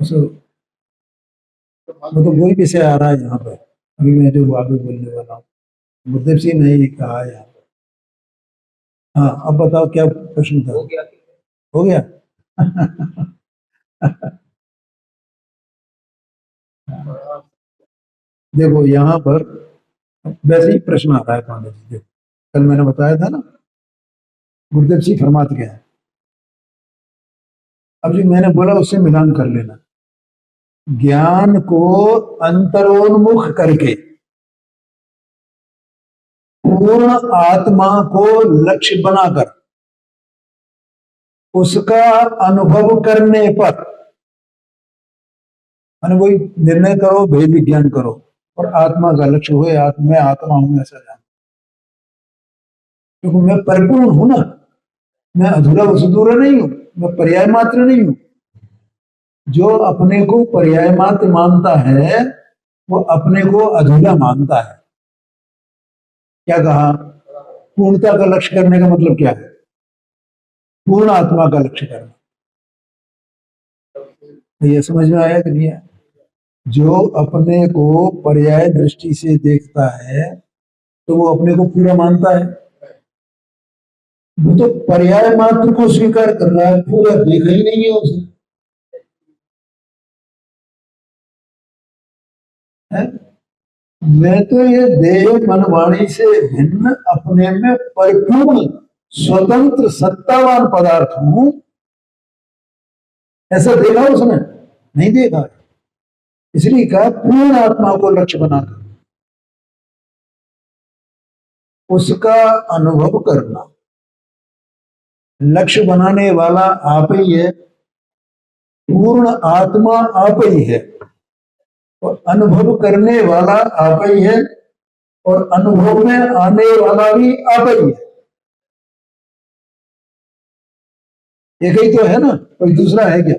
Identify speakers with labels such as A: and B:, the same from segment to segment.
A: उसको मतलब वही विषय आ रहा है यहाँ पर, अभी मैं जो आगे बोलने वाला हूँ। गुरुदेव सिंह ने ये कहा है यहाँ पर। हाँ, अब बताओ क्या प्रश्न था? हो गया। देखो यहाँ पर वैसे ही प्रश्न आ रहा है पांडे जी। देखो कल मैंने बताया था ना, गुरुदेव सिंह फरमाते क्या है। अब जो मैंने बोला उससे मिलान कर लेना। ज्ञान को अंतरोन्मुख करके पूर्ण आत्मा को लक्ष्य बनाकर उसका अनुभव करने पर, माने वही निर्णय करो, भेद विज्ञान करो और आत्मा का लक्ष्य हुए, मैं आत्मा हूं ऐसा जान, क्योंकि मैं परिपूर्ण हूं ना, मैं अधूरा वसुधूरा नहीं हूं, मैं पर्याय मात्र नहीं हूं। जो अपने को पर्याय मात्र मानता है वो अपने को अधूरा मानता है। क्या कहा? पूर्णता का लक्ष्य करने का मतलब क्या है? पूर्ण आत्मा का लक्ष्य करना। तो ये समझ में आया कि नहीं आया? जो अपने को पर्याय दृष्टि से देखता है तो वो अपने को पूरा मानता है। वो तो पर्याय मात्र को स्वीकार कर रहा है, पूरा देखा ही नहीं है उसने। है? मैं तो ये देह मन वाणी से भिन्न अपने में परिपूर्ण स्वतंत्र सत्तावान पदार्थ हूं, ऐसा देखा उसने? नहीं देखा। इसलिए कहा पूर्ण आत्मा को लक्ष्य बनाकर उसका अनुभव करना। लक्ष्य बनाने वाला आप ही है, पूर्ण आत्मा आप ही है, और अनुभव करने वाला आप ही है, और अनुभव में आने वाला भी आप ही है। एक ही तो है ना, कोई दूसरा है क्या?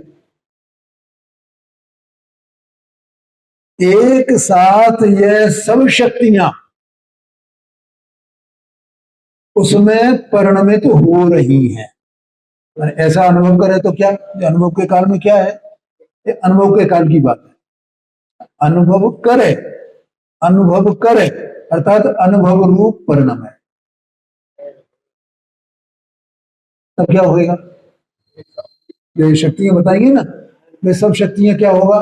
A: एक साथ ये सब शक्तियां उसमें परिणमित हो रही हैं। ऐसा अनुभव करे तो क्या, अनुभव के काल में क्या है? ये अनुभव के काल की बात है। अनुभव करे, अनुभव करे अर्थात अनुभव रूप परिणाम है। तब क्या होगा? जो शक्तियां बताएंगे ना, वे सब शक्तियां क्या होगा?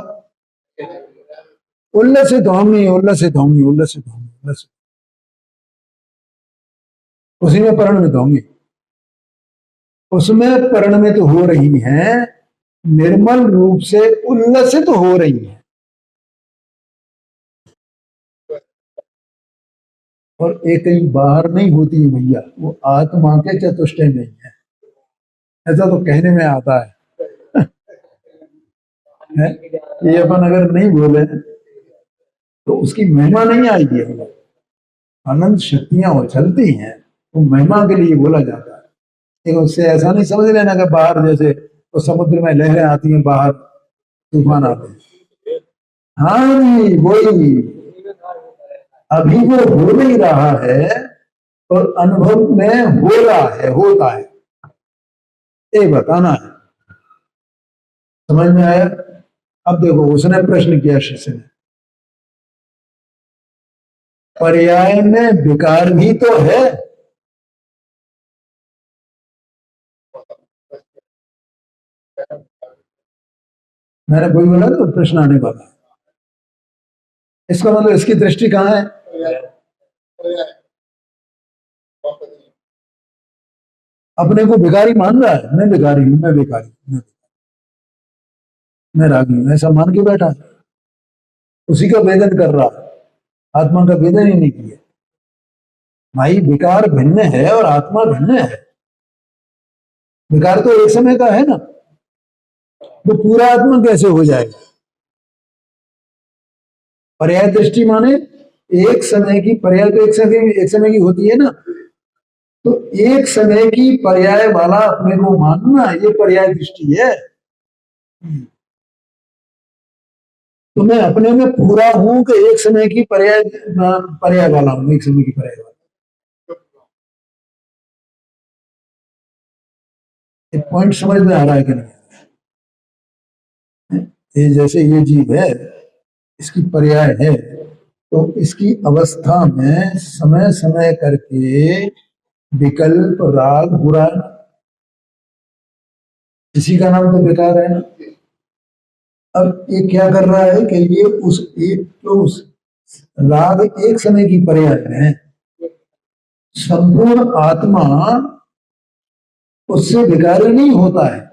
A: उल्लसित होंगी, उल्लसित होंगी, उल्लसित होंगी, उल्लसित, उसी में परिणमित होंगी, उसमें परिणमित हो रही हैं, निर्मल रूप से उल्लसित हो रही हैं। और एक कहीं बाहर नहीं होती है भैया, वो आत्मा के चतुष्टय में ही है। ऐसा तो कहने में आता है? ये अपन अगर नहीं बोले तो उसकी महिमा नहीं आएगी। अनंत शक्तियां वो चलती हैं, वो महिमा के लिए बोला जाता है। लेकिन उससे ऐसा नहीं समझ लेना कि बाहर जैसे तो समुद्र में लहरें आती हैं, बाहर तूफान आते हैं। हाँ जी, वही अभी वो हो नहीं रहा है और अनुभव में हो रहा है, होता है, ये बताना है। समझ में आया? अब देखो उसने प्रश्न किया शिष्य ने, पर्याय में विकार भी तो है। मैंने कोई बोला तो प्रश्न आने वाला। इसका मतलब इसकी दृष्टि कहाँ है? अपने को भिखारी मान रहा है, मैं भिखारी हूं, मैं भिखारी, मैं रागी हूं, ऐसा मान के बैठा है। उसी का वेदन कर रहा है, आत्मा का वेदन ही नहीं किया। भाई विकार भिन्न है और आत्मा भिन्न है। विकार तो एक समय का है ना, तो पूरा आत्मा कैसे हो जाएगा? पर्याय दृष्टि माने एक समय की, पर्याय तो एक समय की होती है ना, तो एक समय की पर्याय वाला अपने को मानना, ये पर्याय दृष्टि है। तो मैं अपने में पूरा हूं कि एक समय की पर्याय, पर्याय वाला हूं, एक समय की पर्याय वाला। एक पॉइंट समझ में आ रहा है कि नहीं? ये जैसे ये जीव है, इसकी पर्याय है, तो इसकी अवस्था में समय समय करके विकल्प राग हो रहा है, इसी का नाम तो विकार है ना। अब ये क्या कर रहा है कि ये उस एक तो उस राग एक समय की पर्याय है, संपूर्ण आत्मा उससे विकारी नहीं होता है।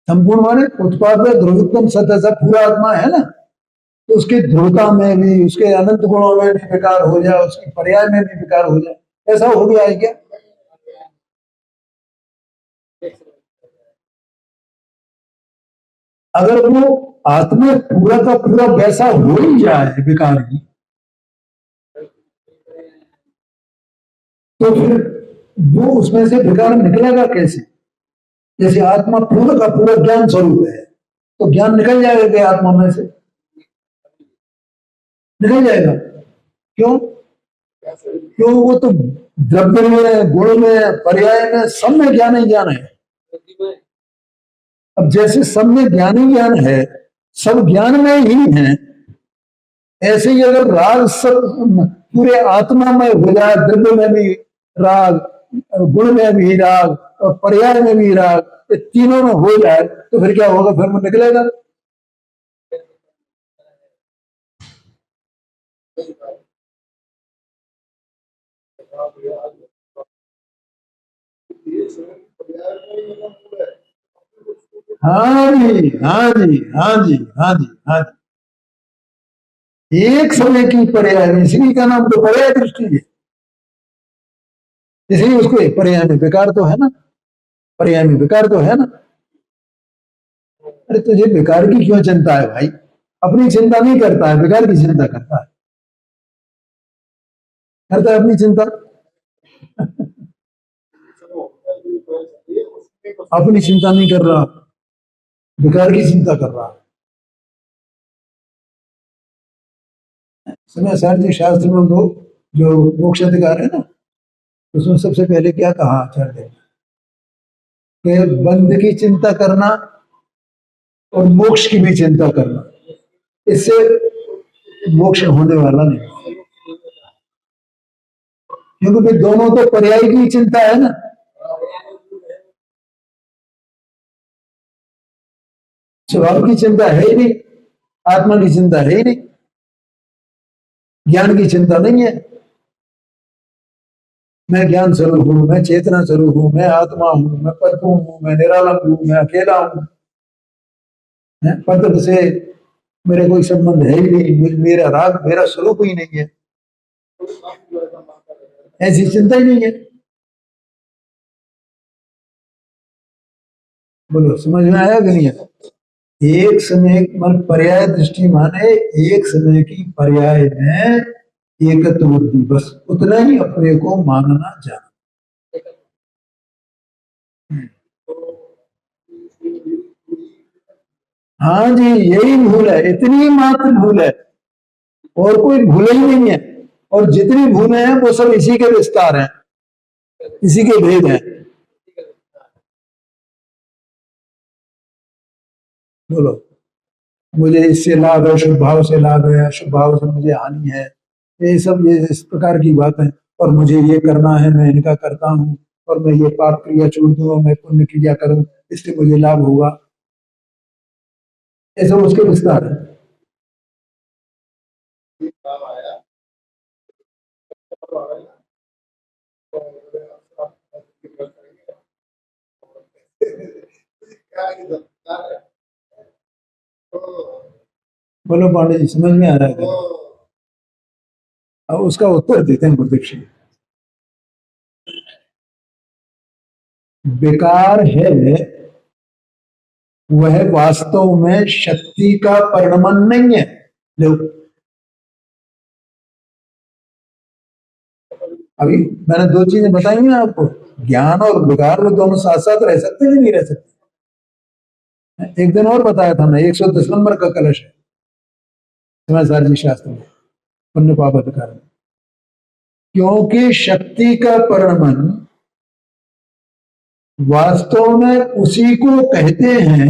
A: संपूर्ण माने उत्पाद ध्रुवोत्तम सत्य सब पूरा आत्मा है ना, तो उसके ध्रुवता में भी, उसके अनंत गुणों में भी विकार हो जाए, उसकी पर्याय में भी विकार हो जाए, ऐसा हो गया है क्या? अगर वो आत्मा पूरा का पूरा वैसा हो ही जाए विकारी, तो फिर वो उसमें से विकार निकलेगा कैसे? जैसे आत्मा पूरा का पूरा ज्ञान स्वरूप है, तो ज्ञान निकल जाएगा आत्मा में से, निकल जाएगा। क्यों? क्यों? वो तो द्रव्य में, गुण में, पर्याय में, सब में ज्ञान ही ज्ञान है। अब जैसे सब में ज्ञान ही ज्ञान है, सब ज्ञान में ही है, ऐसे ही अगर राग सब पूरे आत्मा में हो जाए, द्रव्य में भी राग, गुण में भी राग और पर्याय में भी राग, ये तीनों में हो जाए, तो फिर क्या होगा? फिर वो निकलेगा। हाँ जी, हाँ जी, हाँ जी, हाँ जी, हाँ जी, एक समय की पर्याय, इसी का नाम तो पर्याय दृष्टि है। इसलिए उसको पर्याय में विकार तो है ना, पर्याय में विकार तो है ना। अरे तुझे विकार की क्यों चिंता है भाई? अपनी चिंता नहीं करता है, विकार की चिंता करता है, करता है अपनी चिंता, अपनी चिंता नहीं कर रहा, विकार की चिंता कर रहा है। समय सार जी शास्त्र में दो जो मोक्ष अधिकार है ना, उसमें सबसे पहले क्या कहा आचार्य ने कि बंध की चिंता करना और मोक्ष की भी चिंता करना, इससे मोक्ष होने वाला नहीं, क्योंकि फिर दोनों तो पर्याय की चिंता है ना। स्वभाव की चिंता है ही नहीं, आत्मा की चिंता है ही नहीं, ज्ञान की चिंता नहीं है। मैं ज्ञान स्वरूप हूं, मैं चेतना स्वरूप हूं, मैं आत्मा हूं, मैं परम हूं, मैं निरालंब हूं, मैं अकेला हूं, पद से मेरे कोई संबंध है ही नहीं, मेरा राग मेरा स्वरूप ही नहीं है, ऐसी चिंता ही नहीं है। बोलो समझ में आया कि नहीं है? एक समय मन पर्याय दृष्टि माने एक समय की पर्याय में एकत्व बुद्धि, बस उतना ही अपने को मानना जाना। हाँ जी, यही भूल है, इतनी मात्र भूल है, और कोई भूल ही नहीं है। और जितनी भूलें हैं वो सब इसी के विस्तार हैं, इसी के भेद हैं। बोलो, मुझे इससे लाभ है, शुभ भाव से लाभ है, शुभ भाव से मुझे हानि है, ये सब ये इस प्रकार की बात है। और मुझे ये करना है, मैं इनका करता हूँ, और मैं ये पाप क्रिया छोड़ दूं और मैं पुण्य क्रिया करूं, इससे मुझे लाभ होगा, ये सब उसके विस्तार है। बोलो पांडे जी, समझ में आ रहा है? अब उसका उत्तर देते हैं गुरुदेव जी। बेकार है वह वास्तव में शक्ति का परिणमन नहीं है। देखो, अभी मैंने दो चीजें बताई ना आपको, ज्ञान और विकार, वो दोनों साथ साथ रह सकते हैं नहीं रह सकते? एक दिन और बताया था मैं, 110 नंबर का कलश है समाचार जी शास्त्र में, पुण्य पाप अधिकार में, क्योंकि शक्ति का परिणमन वास्तव में उसी को कहते हैं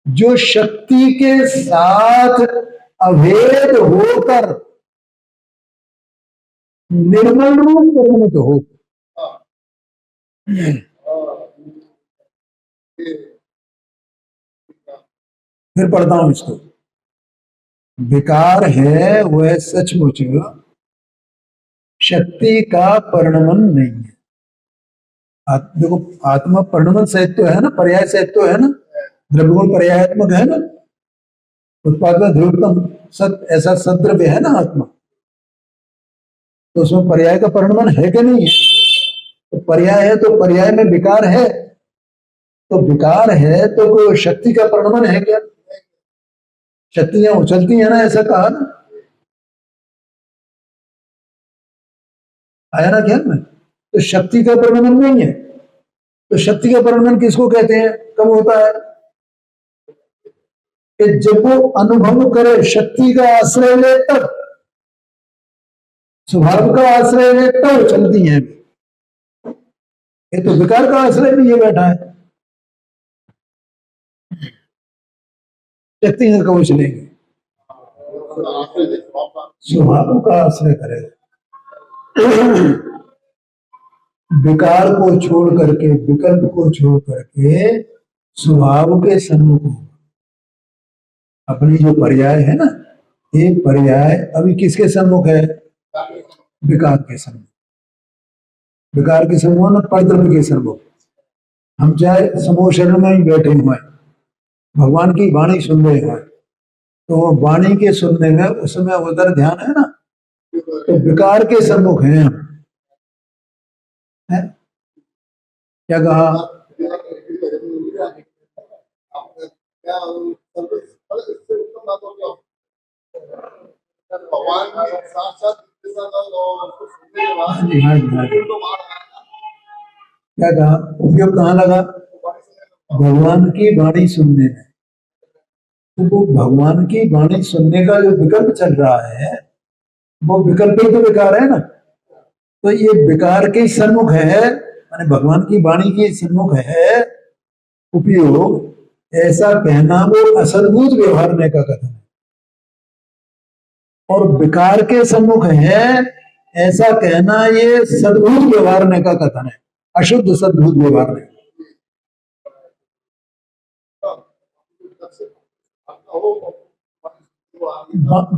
A: जो शक्ति के साथ अभेद होकर निर्मल रूप परिणत हो। फिर पढ़ता हूं इसको। विकार है वह सचमुच शक्ति का परिणमन नहीं है। देखो आत्मा परिणमन सहित तो है ना, पर्याय सहित तो है ना, द्रव्यगुण पर्यायात्मक है ना, उत्पाद ध्रुवतम सत, ऐसा सद्रव्य है ना आत्मा, तो उसमें पर्याय का परिणमन है कि नहीं है? तो पर्याय है तो पर्याय में विकार है, तो विकार है तो कोई शक्ति का परिणमन है क्या? शक्तियां उछलती है ना, ऐसा कहा ना, आया ना क्या में? तो शक्ति का परिणमन नहीं है। तो शक्ति का परिणमन किसको कहते हैं, कब होता है? कि जब वो अनुभव करे, शक्ति का आश्रय ले तब, स्वभाव का आश्रय ले तब चलती हैं। ये तो विकार का आश्रय भी ये बैठा है, शक्ति से कब चलेंगे? स्वभाव का आश्रय करेगा। विकार को छोड़ करके, विकल्प को छोड़ करके स्वभाव के सन्मुख हो। अपनी जो पर्याय है ना, ये पर्याय अभी किसके सन्मुख है? विकार के सन्मुख। विकार के सन्मुख ना, परद्रव्य के सन्मुख। हम चाहे समूह शरण में ही बैठे हुए हैं, भगवान की वाणी सुन रहे हैं, तो वाणी के सुनने में उसमें उधर ध्यान है ना, तो विकार के सन्मुख हैं हम। है? क्या कहा? क्या कहा? उपयोग कहाँ लगा? भगवान की वाणी सुनने में। तो वो भगवान की वाणी सुनने का जो विकल्प चल रहा है, वो विकल्प ही तो विकार है ना। तो ये विकार के सन्मुख है, माने भगवान की वाणी के सन्मुख है उपयोग, ऐसा कहना वो असद्भुत व्यवहारने का कथन है। और विकार के सम्मुख है ऐसा कहना ये सद्भुत व्यवहारने का कथन है, अशुद्ध सद्भुत व्यवहारने।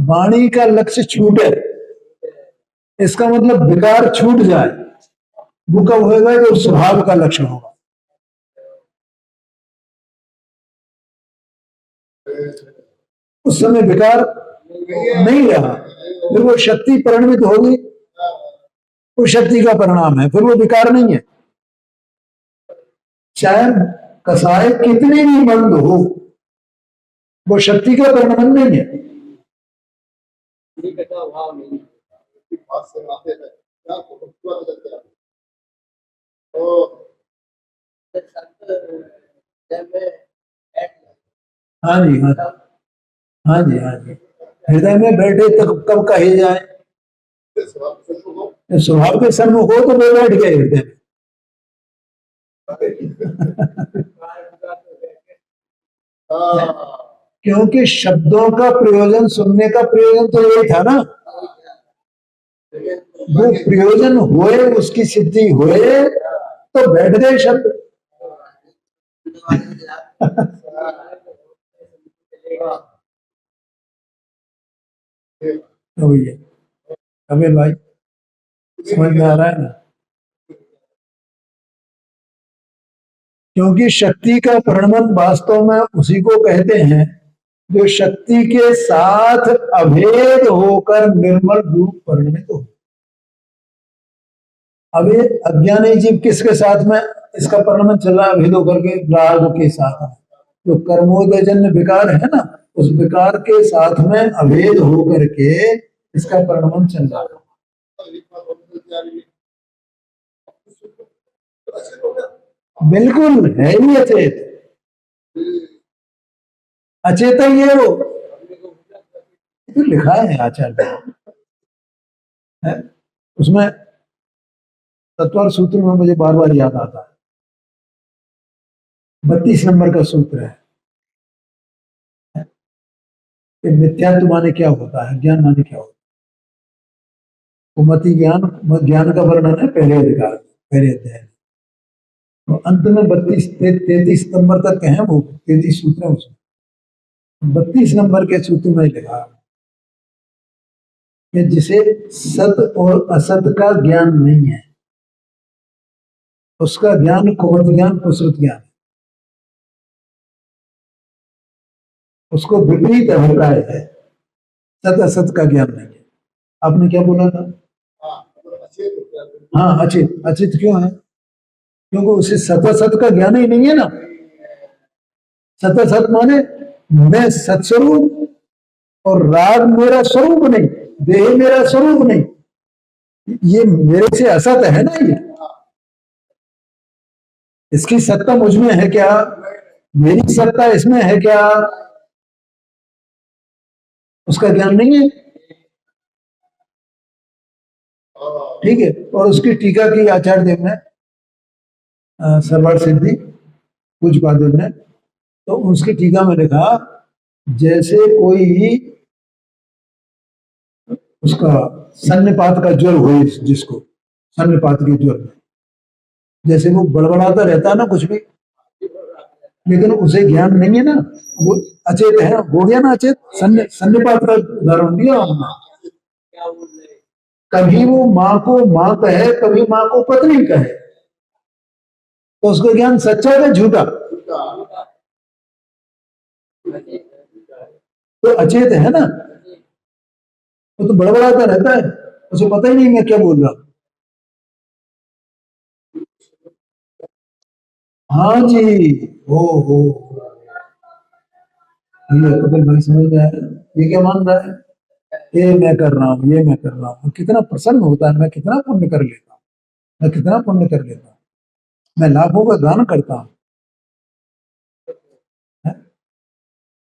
A: वाणी का लक्ष्य छूटे, इसका मतलब विकार छूट जाए, वो कब होगा? जो स्वभाव का लक्ष्य होगा। उस समय विकार नहीं रहा, फिर वो शक्ति परिणमित होगी, वो शक्ति का परिणाम है, फिर वो विकार नहीं है। चाहे कसाय कितनी भी मंद हो, वो शक्ति का परिणाम नहीं है। हाँ जी, हाँ हाँ जी, हाँ जी। हृदय में बैठे तक कब कहे जाए? स्वभाव के सन्मुख हो तो वो बैठ गए हृदय में। क्योंकि शब्दों का प्रयोजन, सुनने का प्रयोजन तो यही था ना, वो प्रयोजन हुए, उसकी सिद्धि हुए तो बैठ गए शब्द। तो ये कबीर भाई समझ में आ रहा है ना? क्योंकि शक्ति का परिणमन वास्तव में उसी को कहते हैं जो शक्ति के साथ अभेद होकर निर्मल रूप परिणमित हो। अभी अज्ञानी जीव किसके साथ में इसका परिणमन चल रहा है? अभेद होकर के राग के साथ में, जो कर्मोदयजन्य विकार है ना, उस विकार के साथ में अभेद होकर के इसका परिणमन चल रहा है। बिल्कुल है ही अचेत, अचेत ही है वो, तो लिखा है आचार्य है उसमें। तत्वर सूत्र में मुझे बार बार याद आता है, 32 नंबर का सूत्र है, कि मिथ्यात्व माने क्या होता है, ज्ञान माने क्या होता है। कुमति ज्ञान, ज्ञान का वर्णन है पहले अधिकार, पहले अध्याय। तो अंत में 33 नंबर तक हैं वो 33 सूत्र है उसमें। 32 नंबर के सूत्र में लिखा कि जिसे सत और असत का ज्ञान नहीं है, उसका ज्ञान कुमत ज्ञान, कुसुत ज्ञान, उसको विपरीत अभिप्राय है, सत असत का ज्ञान नहीं है। आपने क्या बोला था? हाँ, अचित। अचित क्यों है? क्योंकि उसे सत असत का ज्ञान ही नहीं है ना। सत असत माने मैं सत्स्वरूप और राग मेरा स्वरूप नहीं, देह मेरा स्वरूप नहीं, ये मेरे से असत है ना। ये इसकी सत्ता मुझ में है क्या? मेरी सत्ता इसमें है क्या? उसका ज्ञान नहीं है। ठीक है। और उसकी टीका की आचार्य देव ने, सरवार सिद्धि पूज्यपाद देव ने, तो उसकी टीका में लिखा जैसे कोई उसका सन्निपात का ज्वर हो, जिसको सन्निपात के ज्वर में जैसे वो बड़बड़ाता रहता है ना कुछ भी, लेकिन उसे ज्ञान नहीं है ना, वो अचेत है, हो गया ना अचेत। सन्निपात का उदाहरण दिया हमने। कभी वो माँ को माँ कहे, कभी माँ को पत्नी कहे, तो उसका ज्ञान सच्चा है झूठा? तो अचेत है ना, वो तो बड़बड़ाता रहता है, उसे पता ही नहीं मैं क्या बोल रहा हूं। हाँ जी। हो ये कपिल भाई समझ में आया। ये क्या मान रहा है? ये मैं कर रहा हूँ, ये मैं कर रहा हूँ, कितना प्रसन्न होता है, मैं कितना पुण्य कर लेता हूँ, मैं कितना पुण्य कर लेता हूँ, मैं लाखों का दान करता हूँ।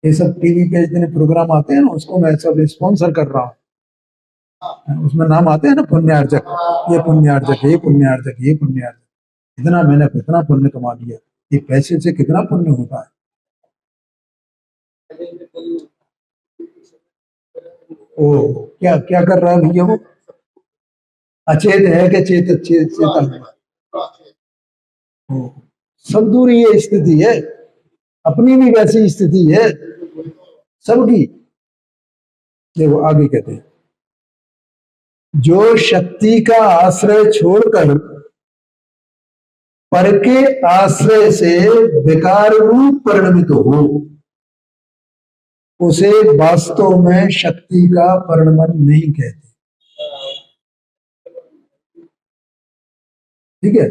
A: ये सब टीवी पे जितने प्रोग्राम आते हैं ना, उसको मैं सब स्पॉन्सर कर रहा हूँ। उसमें नाम आते हैं ना, पुण्यार्जक, ये पुण्यार्जक, ये पुण्यार्जक, ये पुण्यार्जक, इतना मैंने कितना पुण्य कमा लिया। ये पैसे से कितना पुण्य होता है। ओ, क्या क्या कर रहा है भैया वो? अचेत है कि चेतन है? सब दूर ये स्थिति है, अपनी भी वैसी स्थिति है सबकी। देखो आगे कहते हैं, जो शक्ति का आश्रय छोड़कर पर के आश्रय से विकार रूप परिणमित हो, उसे वास्तव में शक्ति का परिणमन नहीं कहते। ठीक है।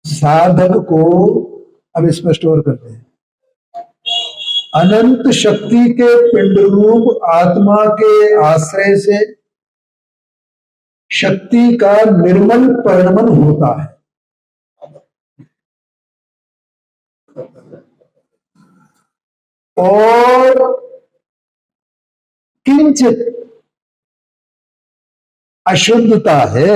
A: साधक को अब स्पष्ट और करते हैं, अनंत शक्ति के पिंड रूप आत्मा के आश्रय से शक्ति का निर्मल परिणमन होता है। और किंचित अशुद्धता है,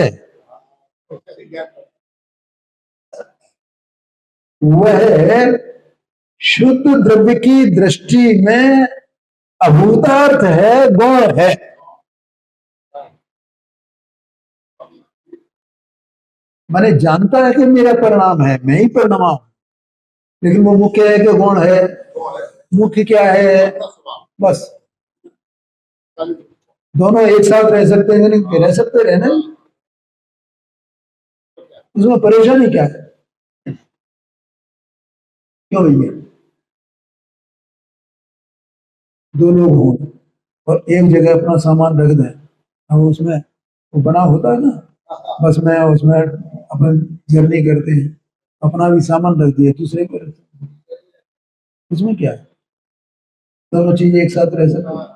A: वह शुद्ध द्रव्य की दृष्टि में अभूतार्थ है, गौण है। मैंने जानता है कि मेरा परिणाम है, मैं ही परिणाम हूं, लेकिन वो मुख्य है कि गौण है? मुख्य क्या है? बस दोनों एक साथ रह सकते हैं नहीं? रह सकते, रहना। उसमें परेशानी क्या है? क्यों भैया? दो लोग हों और एक जगह अपना सामान रख दें, अब उसमें वो बना होता है ना, बस मैं उसमें अपन जर्नी करते हैं, अपना भी सामान रख दिया, दूसरे को रख दिया, उसमें क्या है? दोनों चीजें एक साथ रह सकती हैं।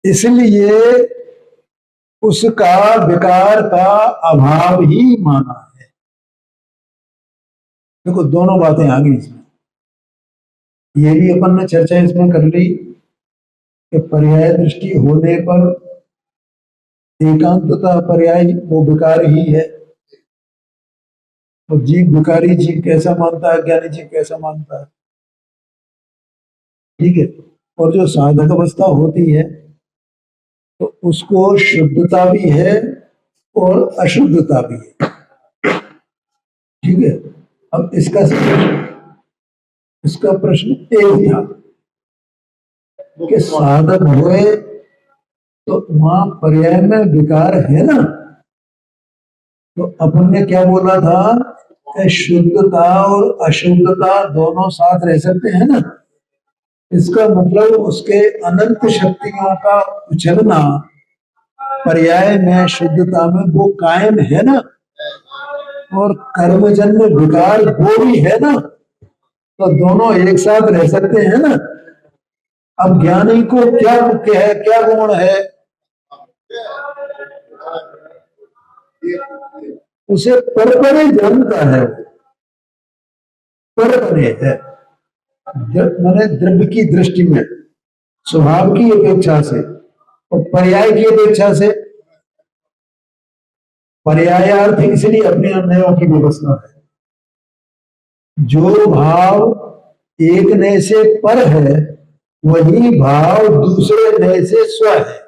A: इसलिए उसका विकार का अभाव ही माना है। देखो दोनों बातें आ गई इसमें। ये भी अपन ने चर्चा इसमें कर ली कि पर्याय दृष्टि होने पर एकांतता पर्याय वो विकार ही है, और जीव भिखारी जीव कैसा मानता है, ज्ञानी जीव कैसा मानता है। ठीक है। और जो साधक अवस्था होती है तो उसको शुद्धता भी है और अशुद्धता भी है। ठीक है। अब इसका प्रश्न एक था कि साधक हुए तो वहां पर्याय में विकार है ना, तो अपन ने क्या बोला था कि शुद्धता और अशुद्धता दोनों साथ रह सकते हैं ना। इसका मतलब उसके अनंत शक्तियों का उछलना पर्याय में शुद्धता में वो कायम है ना, और कर्मजन्य विकार वो भी है ना, तो दोनों एक साथ रह सकते हैं ना। अब ज्ञानी को क्या मुख्य है, क्या गुण है, उसे परपरे जानता है, परपरे है। मैंने द्रव्य की दृष्टि में स्वभाव की अपेक्षा से और पर्याय की अपेक्षा से, पर्यायार्थ इसलिए अपने अन्वयों की व्यवस्था है। जो भाव एक नए से पर है वही भाव दूसरे नए से स्व है।